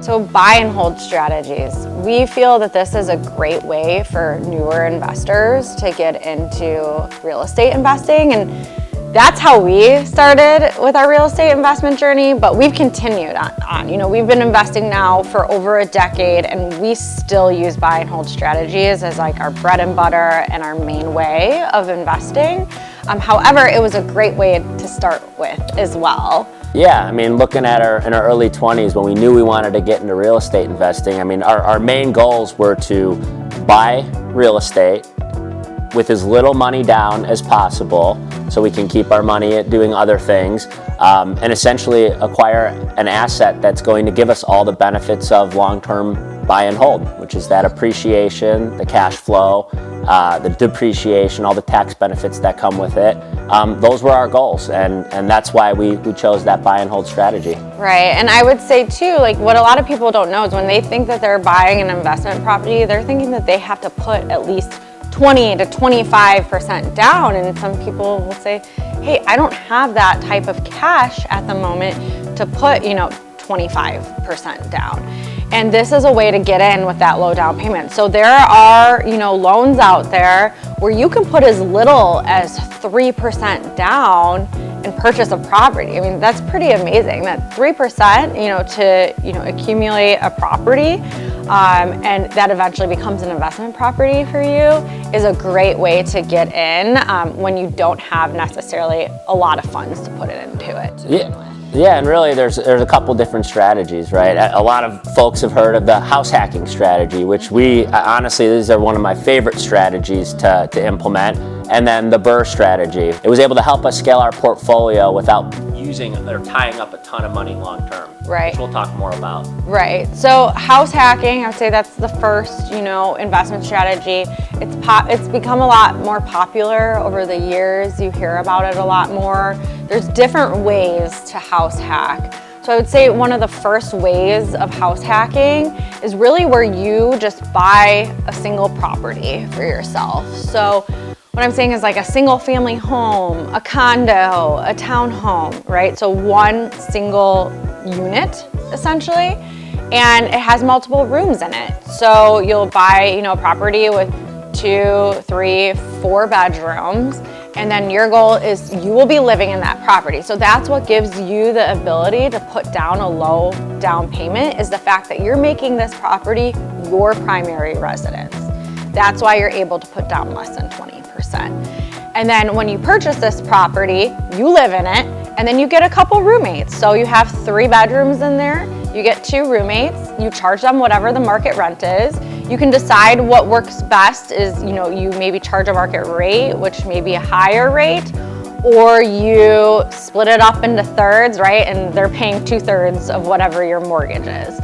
So buy and hold strategies. We feel that this is a great way for newer investors to get into real estate investing, and that's how we started with our real estate investment journey, but we've continued on. You know, we've been investing now for over a decade, and we still use buy and hold strategies as like our bread and butter and our main way of investing. However, it was a great way to start with as well. Yeah, I mean, looking at in our early 20s when we knew we wanted to get into real estate investing, I mean, our main goals were to buy real estate with as little money down as possible so we can keep our money at doing other things, and essentially acquire an asset that's going to give us all the benefits of long-term buy and hold, which is that appreciation, the cash flow, the depreciation, all the tax benefits that come with it. Those were our goals, and that's why we chose that buy and hold strategy. Right, and I would say too, like what a lot of people don't know is when they think that they're buying an investment property, they're thinking that they have to put at least 20 to 25% down, and some people will say, hey, I don't have that type of cash at the moment to put, 25% down. And this is a way to get in with that low down payment. So there are, loans out there where you can put as little as 3% down and purchase a property. I mean, that's pretty amazing. That 3%, to accumulate a property, and that eventually becomes an investment property for you is a great way to get in when you don't have necessarily a lot of funds to put it into it. Yeah, and really there's a couple different strategies, right? A lot of folks have heard of the house hacking strategy, which honestly, these are one of my favorite strategies to implement. And then the BRRRR strategy. It was able to help us scale our portfolio without using or tying up a ton of money long term. Right. Which we'll talk more about. Right. So house hacking, I would say that's the first, investment strategy. It's become a lot more popular over the years. You hear about it a lot more. There's different ways to house hack. So I would say one of the first ways of house hacking is really where you just buy a single property for yourself. So what I'm saying is like a single family home, a condo, a townhome, right? So one single unit essentially, and it has multiple rooms in it. So you'll buy, a property with 2, 3, 4 bedrooms, and then your goal is you will be living in that property. So that's what gives you the ability to put down a low down payment, is the fact that you're making this property your primary residence. That's why you're able to put down less than 20%. And then when you purchase this property, you live in it, and then you get a couple roommates. So you have 3 bedrooms in there, you get 2 roommates, you charge them whatever the market rent is. You can decide what works best is, you maybe charge a market rate, which may be a higher rate, or you split it up into thirds, right? And they're paying 2/3 of whatever your mortgage is.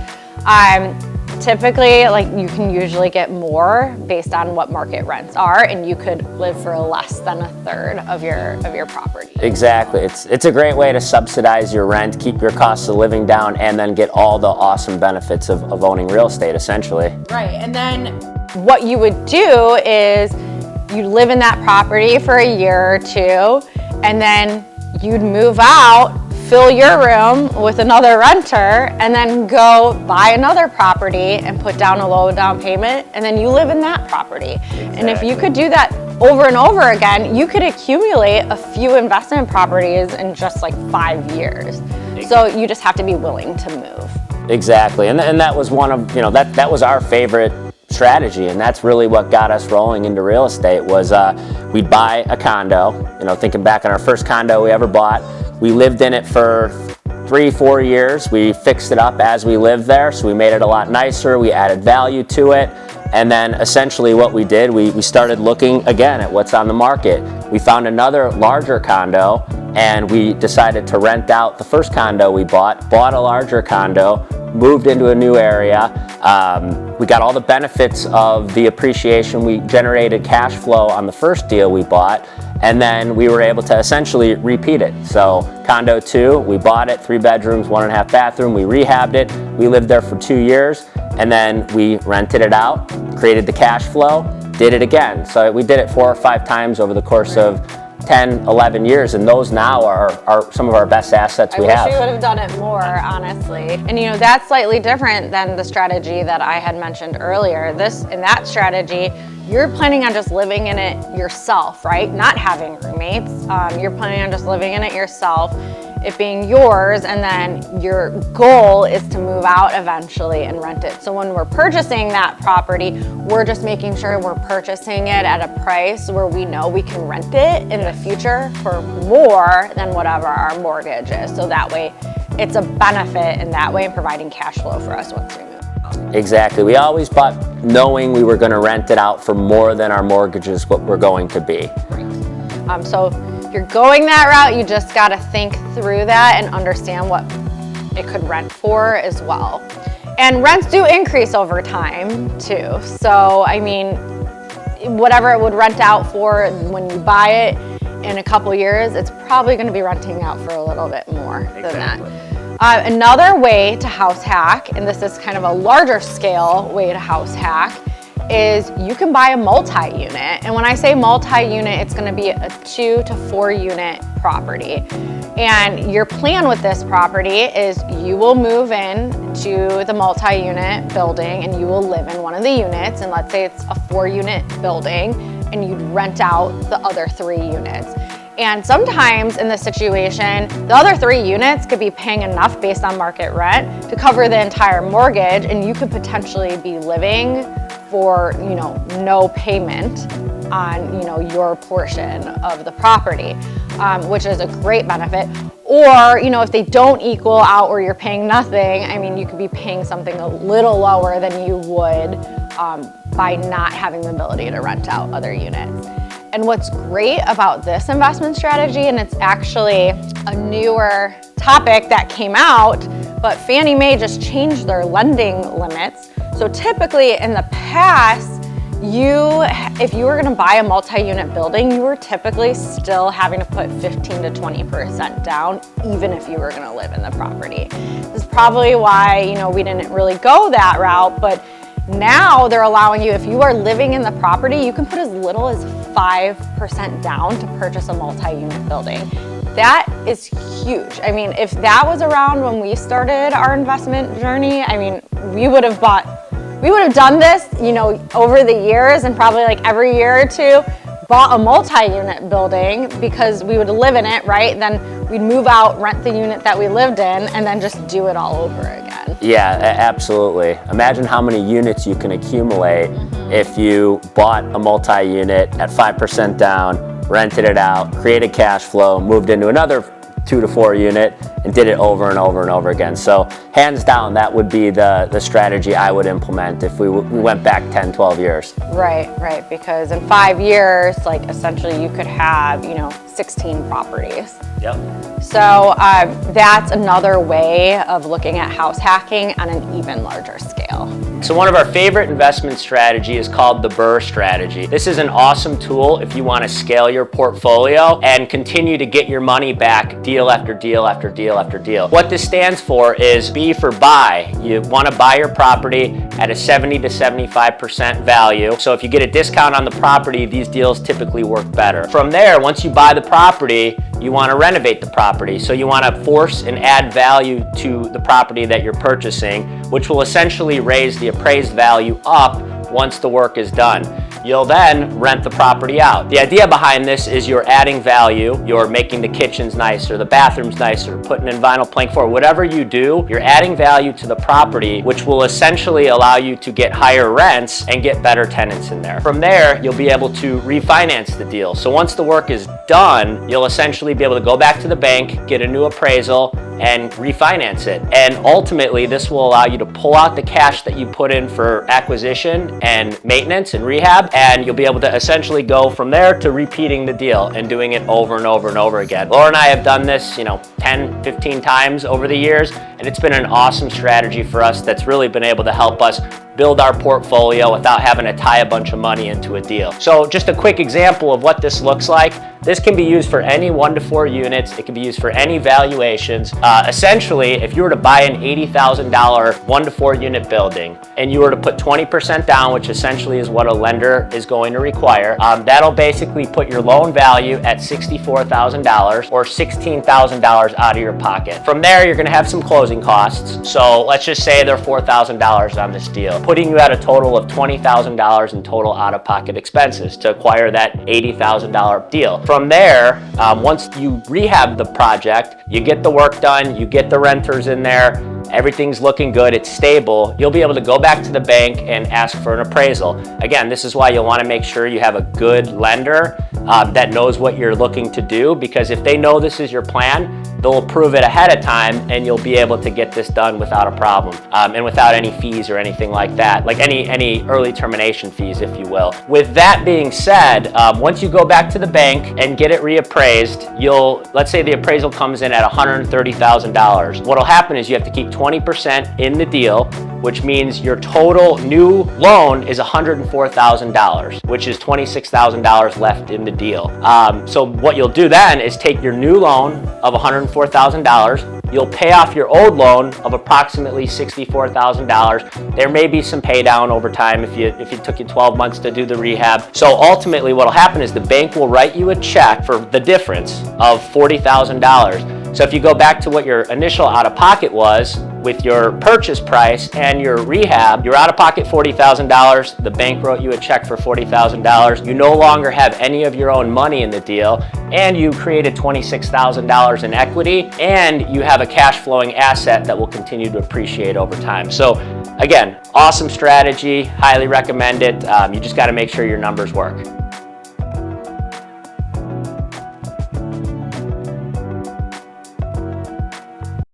Typically, you can usually get more based on what market rents are, and you could live for less than 1/3 of your property. Exactly. It's a great way to subsidize your rent, keep your costs of living down, and then get all the awesome benefits of owning real estate, essentially. Right, and then what you would do is you'd live in that property for a year or 2, and then you'd move out, fill your room with another renter, and then go buy another property and put down a low down payment, and then you live in that property. Exactly. And if you could do that over and over again, you could accumulate a few investment properties in just 5 years. So you just have to be willing to move. Exactly, and that was one of, that was our favorite strategy, and that's really what got us rolling into real estate was we'd buy a condo, thinking back on our first condo we ever bought. We lived in it for 3-4 years. We fixed it up as we lived there, so we made it a lot nicer. We added value to it. And then essentially what we did, we started looking again at what's on the market. We found another larger condo, and we decided to rent out the first condo we bought a larger condo, moved into a new area. We got all the benefits of the appreciation. We generated cash flow on the first deal we bought, and then we were able to essentially repeat it. So condo 2, we bought it, 3 bedrooms, 1.5 bathroom, we rehabbed it, we lived there for 2 years, and then we rented it out, created the cash flow, did it again. So we did it 4 or 5 times over the course of 10, 11 years, and those now are some of our best assets we have. I wish we would have done it more, honestly. And that's slightly different than the strategy that I had mentioned earlier. In that strategy, you're planning on just living in it yourself, right? Not having roommates. You're planning on just living in it yourself, it being yours, and then your goal is to move out eventually and rent it. So when we're purchasing that property, we're just making sure we're purchasing it at a price where we know we can rent it in the future for more than whatever our mortgage is. So that way it's a benefit in that way and providing cash flow for us once we move. Exactly. We always bought knowing we were going to rent it out for more than our mortgage is what we're going to be. Right. So if you're going that route, you just got to think through that and understand what it could rent for as well. And rents do increase over time too. So, I mean, whatever it would rent out for when you buy it in a couple years, it's probably going to be renting out for a little bit more than that. Another way to house hack, and this is kind of a larger scale way to house hack, is you can buy a multi-unit. And when I say multi-unit, it's gonna be a 2 to 4 unit property. And your plan with this property is you will move in to the multi-unit building and you will live in one of the units. And let's say it's a 4-unit building and you'd rent out the other 3 units. And sometimes in this situation, the other 3 units could be paying enough based on market rent to cover the entire mortgage, and you could potentially be living for, no payment on, your portion of the property, which is a great benefit. Or, if they don't equal out where you're paying nothing, I mean, you could be paying something a little lower than you would by not having the ability to rent out other units. And what's great about this investment strategy, and it's actually a newer topic that came out, but Fannie Mae just changed their lending limits. So typically in the past, if you were gonna buy a multi-unit building, you were typically still having to put 15 to 20% down, even if you were gonna live in the property. This is probably why, we didn't really go that route, but now they're allowing you, if you are living in the property, you can put as little as 5% down to purchase a multi-unit building. That is huge. I mean, if that was around when we started our investment journey, I mean, we would have done this, over the years, and probably like every year or two, bought a multi-unit building because we would live in it, right? Then we'd move out, rent the unit that we lived in, and then just do it all over again. Yeah, absolutely. Imagine how many units you can accumulate if you bought a multi-unit at 5% down, rented it out, created cash flow, moved into another 2 to 4 unit, and did it over and over and over again. So hands down, that would be the strategy I would implement if we went back 10, 12 years. Right, because in 5 years, like essentially you could have, 16 properties. Yep. So that's another way of looking at house hacking on an even larger scale. So one of our favorite investment strategy is called the BRRRR strategy. This is an awesome tool if you want to scale your portfolio and continue to get your money back deal after deal after deal after deal. What this stands for is B for buy. You want to buy your property at a 70 to 75% value. So if you get a discount on the property, these deals typically work better. From there, once you buy the property, you want to renovate the property. So you want to force and add value to the property that you're purchasing, which will essentially raise the appraised value up once the work is done. You'll then rent the property out. The idea behind this is you're adding value, you're making the kitchens nicer, the bathrooms nicer, putting in vinyl plank floor, whatever you do, you're adding value to the property, which will essentially allow you to get higher rents and get better tenants in there. From there, you'll be able to refinance the deal. So once the work is done, you'll essentially be able to go back to the bank, get a new appraisal, and refinance it. And ultimately, this will allow you to pull out the cash that you put in for acquisition and maintenance and rehab, and you'll be able to essentially go from there to repeating the deal and doing it over and over and over again. Laura and I have done this, 10, 15 times over the years, and it's been an awesome strategy for us that's really been able to help us build our portfolio without having to tie a bunch of money into a deal. So just a quick example of what this looks like. This can be used for any 1 to 4 units. It can be used for any valuations. Essentially, if you were to buy an $80,000 1 to 4 unit building and you were to put 20% down, which essentially is what a lender is going to require, that'll basically put your loan value at $64,000 or $16,000 out of your pocket. From there, you're gonna have some closing costs. So let's just say they're $4,000 on this deal, putting you at a total of $20,000 in total out-of-pocket expenses to acquire that $80,000 deal. From there, once you rehab the project, you get the work done, you get the renters in there, everything's looking good, it's stable, you'll be able to go back to the bank and ask for an appraisal. Again, this is why you'll want to make sure you have a good lender that knows what you're looking to do, because if they know this is your plan, they'll approve it ahead of time and you'll be able to get this done without a problem and without any fees or anything like that, like any early termination fees, if you will. With that being said, once you go back to the bank and get it reappraised, let's say the appraisal comes in at $130,000. What'll happen is you have to keep 20% in the deal, which means your total new loan is $104,000, which is $26,000 left in the deal. So what you'll do then is take your new loan of $104,000, you'll pay off your old loan of approximately $64,000. There may be some pay down over time if it took you 12 months to do the rehab. So ultimately what'll happen is the bank will write you a check for the difference of $40,000. So if you go back to what your initial out-of-pocket was with your purchase price and your rehab, you're out-of-pocket $40,000, the bank wrote you a check for $40,000, you no longer have any of your own money in the deal, and you created $26,000 in equity, and you have a cash flowing asset that will continue to appreciate over time. So again, awesome strategy, highly recommend it. You just gotta make sure your numbers work.